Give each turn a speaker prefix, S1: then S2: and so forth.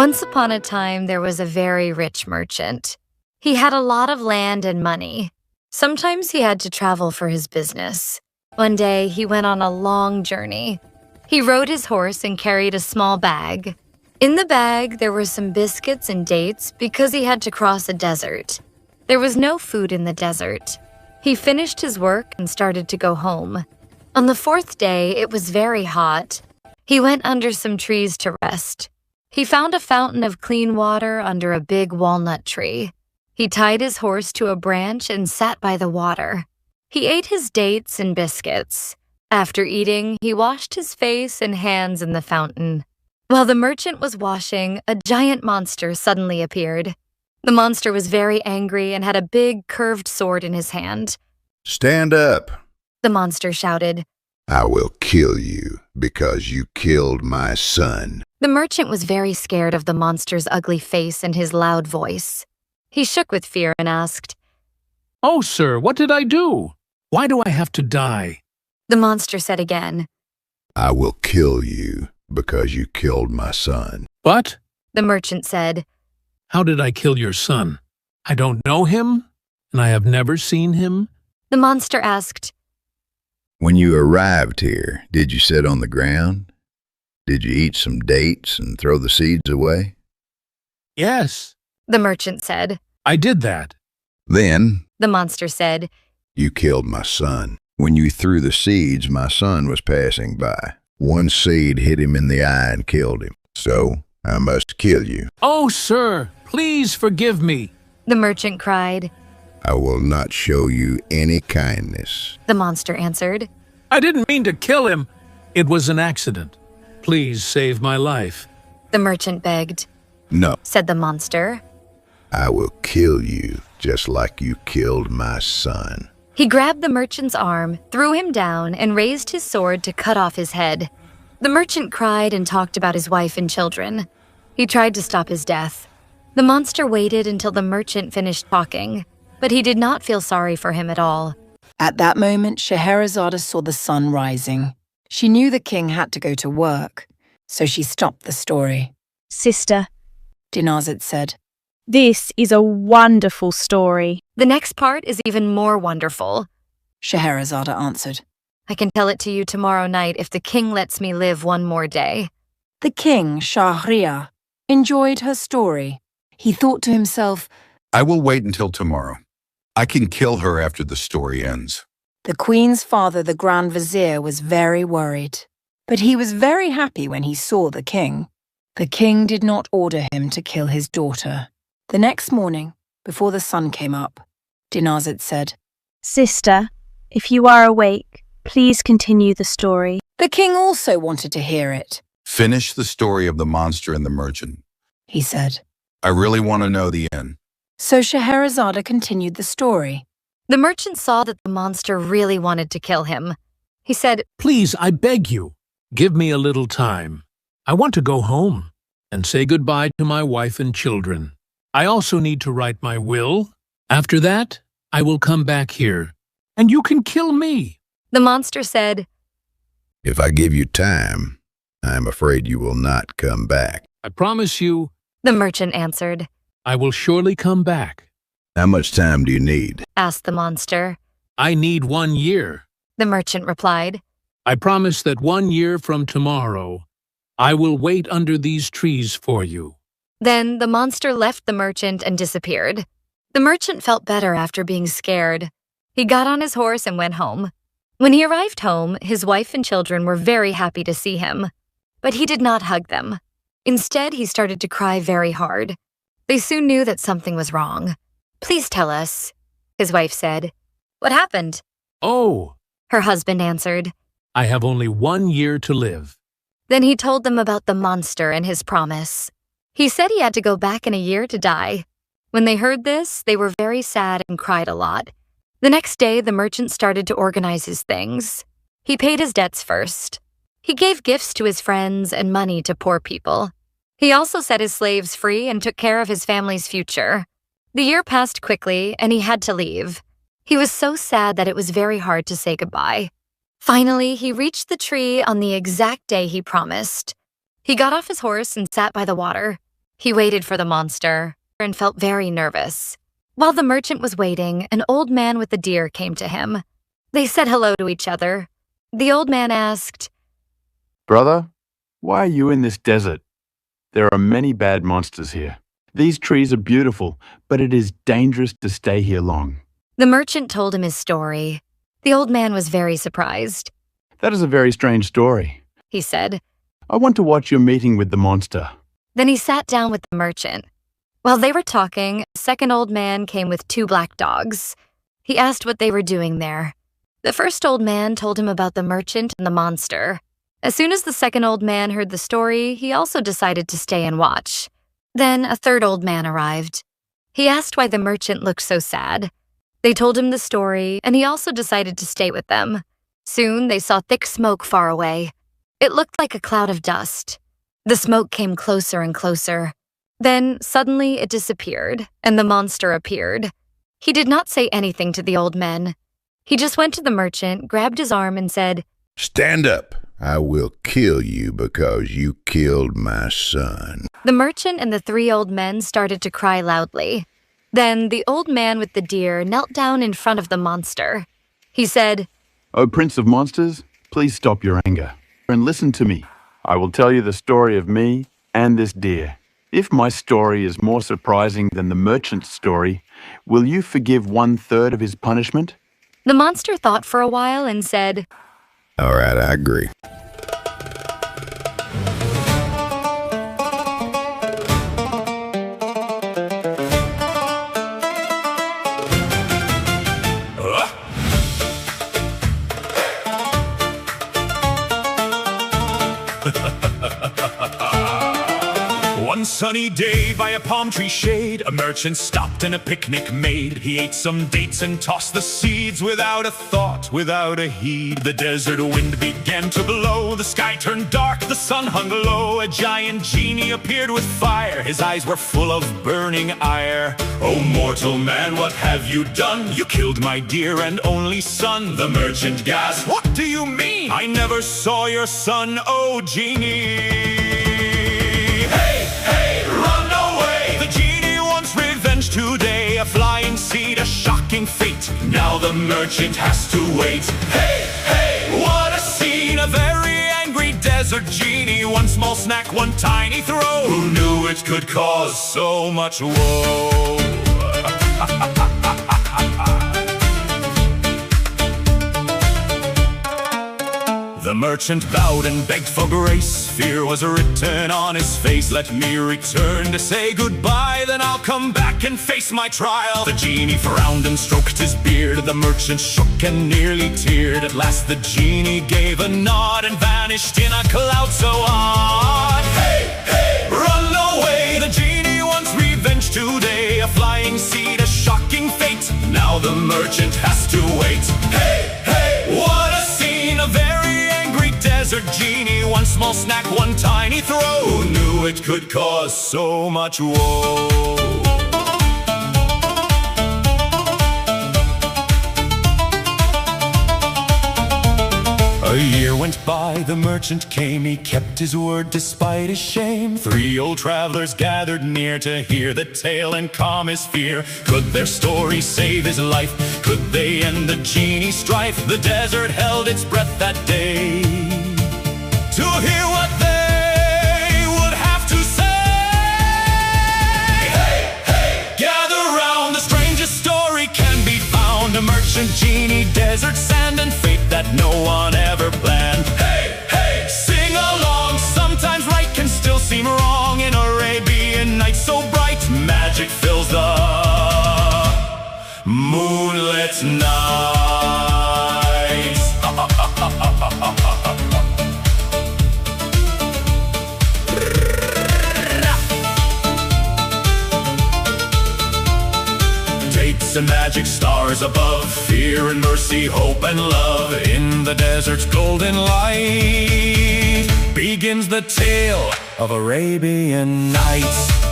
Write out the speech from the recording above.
S1: Once upon a time, there was a very rich merchant. He had a lot of land and money. Sometimes he had to travel for his business. One day, he went on a long journey. He rode his horse and carried a small bag. In the bag, there were some biscuits and dates because he had to cross a desert. There was no food in the desert. He finished his work and started to go home. On the fourth day, it was very hot. He went under some trees to rest. He found a fountain of clean water under a big walnut tree. He tied his horse to a branch and sat by the water. He ate his dates and biscuits. After eating, he washed his face and hands in the fountain. While the merchant was washing, a giant monster suddenly appeared. The monster was very angry and had a big, curved sword in his hand.
S2: "Stand up,"
S1: the monster shouted.
S2: "I will kill you because you killed my son."
S1: The merchant was very scared of the monster's ugly face and his loud voice. He shook with fear and asked,
S3: "Oh, sir, what did I do? Why do I have to die?"
S1: The monster said again,
S2: "I will kill you because you killed my son."
S3: "But,"
S1: the merchant said,
S3: "how did I kill your son? I don't know him, and I have never seen him."
S1: The monster asked,
S2: "When you arrived here, did you sit on the ground? Did you eat some dates and throw the seeds away?"
S3: "Yes,"
S1: the merchant said.
S3: "I did that."
S2: "Then,"
S1: the monster said,
S2: "you killed my son. When you threw the seeds, my son was passing by. One seed hit him in the eye and killed him. So I must kill you."
S3: "Oh, sir, please forgive me,"
S1: the merchant cried.
S2: "I will not show you any kindness,"
S1: the monster answered.
S3: "I didn't mean to kill him. It was an accident. Please save my life."
S1: The merchant begged.
S2: "No,
S1: Said the monster.
S2: I will kill you just like you killed my son."
S1: He grabbed the merchant's arm, threw him down, and raised his sword to cut off his head. The merchant cried and talked about his wife and children. He tried to stop his death. The monster waited until the merchant finished talking, but he did not feel sorry for him at all.
S4: At that moment, Scheherazade saw the sun rising. She knew the king had to go to work, so she stopped the story.
S5: "Sister,
S4: Dinazid said,
S5: this is a wonderful story."
S1: The next part is even more wonderful.
S4: Scheherazade answered.
S1: I can tell it to you tomorrow night if the king lets me live one more day.
S4: The king, Shahryar, enjoyed her story. He thought to himself,
S6: "I will wait until tomorrow. I can kill her after the story ends."
S4: The queen's father, the Grand Vizier, was very worried, but he was very happy when he saw the king. The king did not order him to kill his daughter. The next morning, before the sun came up, Dinazid said,
S5: "Sister, if you are awake, please continue the story."
S4: The king also wanted to hear it.
S6: "Finish the story of the monster and the merchant,"
S4: he said.
S6: "I really want to know the end."
S4: So Scheherazade continued the story.
S1: The merchant saw that the monster really wanted to kill him. He said,
S3: "Please, I beg you, give me a little time. I want to go home and say goodbye to my wife and children. I also need to write my will. After that, I will come back here, and you can kill me."
S1: The monster said,
S2: "If I give you time, I am afraid you will not come back."
S3: "I promise you,"
S1: the merchant answered.
S3: "I will surely come back."
S2: "How much time do you need?"
S1: Asked the monster.
S3: "I need 1 year."
S1: The merchant replied.
S3: "I promise that 1 year from tomorrow, I will wait under these trees for you."
S1: Then the monster left the merchant and disappeared. The merchant felt better after being scared. He got on his horse and went home. When he arrived home, his wife and children were very happy to see him. But he did not hug them. Instead, he started to cry very hard. They soon knew that something was wrong. "Please tell us," his wife said. "What happened?"
S3: "Oh,"
S1: her husband answered.
S3: "I have only 1 year to live."
S1: Then he told them about the monster and his promise. He said he had to go back in a year to die. When they heard this, they were very sad and cried a lot. The next day, the merchant started to organize his things. He paid his debts first. He gave gifts to his friends and money to poor people. He also set his slaves free and took care of his family's future. The year passed quickly, and he had to leave. He was so sad that it was very hard to say goodbye. Finally, he reached the tree on the exact day he promised. He got off his horse and sat by the water. He waited for the monster and felt very nervous. While the merchant was waiting, an old man with a deer came to him. They said hello to each other. The old man asked,
S7: "Brother, why are you in this desert? There are many bad monsters here. These trees are beautiful, but it is dangerous to stay here long."
S1: The merchant told him his story. The old man was very surprised.
S7: "That is a very strange story,"
S1: he said.
S7: "I want to watch your meeting with the monster."
S1: Then he sat down with the merchant. While they were talking, a second old man came with 2 black dogs. He asked what they were doing there. The first old man told him about the merchant and the monster. As soon as the second old man heard the story, he also decided to stay and watch. Then a third old man arrived. He asked why the merchant looked so sad. They told him the story, and he also decided to stay with them. Soon they saw thick smoke far away. It looked like a cloud of dust. The smoke came closer and closer. Then, suddenly, it disappeared, and the monster appeared. He did not say anything to the old men. He just went to the merchant, grabbed his arm, and said,
S2: Stand up. I will kill you because you killed my son.
S1: The merchant and the 3 old men started to cry loudly. Then the old man with the deer knelt down in front of the monster. He said,
S7: "O Prince of Monsters, please stop your anger and listen to me. I will tell you the story of me and this deer. If my story is more surprising than the merchant's story, will you forgive 1/3 of his punishment?"
S1: The monster thought for a while and said,
S2: All right, I agree.
S8: One sunny day by a palm tree shade, a merchant stopped and a picnic made. He ate some dates and tossed the seeds without a thought, without a heed. The desert wind began to blow, the sky turned dark, the sun hung low. A giant genie appeared with fire, his eyes were full of burning ire. "Oh mortal man, what have you done? You killed my dear and only son." The merchant gasped, "What do you mean? I never saw your son, oh genie." Today, a flying seed, a shocking fate. Now the merchant has to wait. Hey, hey, what a scene! A very angry desert genie. One small snack, one tiny throw. Who knew it could cause so much woe? The merchant bowed and begged for grace. Fear was written on his face. "Let me return to say goodbye, then I'll come back and face my trial." The genie frowned and stroked his beard. The merchant shook and nearly teared. At last the genie gave a nod and vanished in a cloud so odd. Hey, hey, run away! The genie wants revenge today. A flying seed, a shocking fate. Now the merchant has to wait. Hey, hey, what a scene! A very desert genie, one small snack, one tiny throw. Who knew it could cause so much woe? A year went by, the merchant came. He kept his word despite his shame. 3 old travelers gathered near to hear the tale and calm his fear. Could their story save his life? Could they end the genie's strife? The desert held its breath that day to hear what they would have to say. Hey, hey, gather round, the strangest story can be found. A merchant, genie, desert, sand, and fate that no one ever planned. Hey, hey, sing along, sometimes right can still seem wrong. In Arabian nights so bright, magic fills the moonlit nights. And magic stars above, fear and mercy, hope and love. In the desert's golden light begins the tale of Arabian Nights.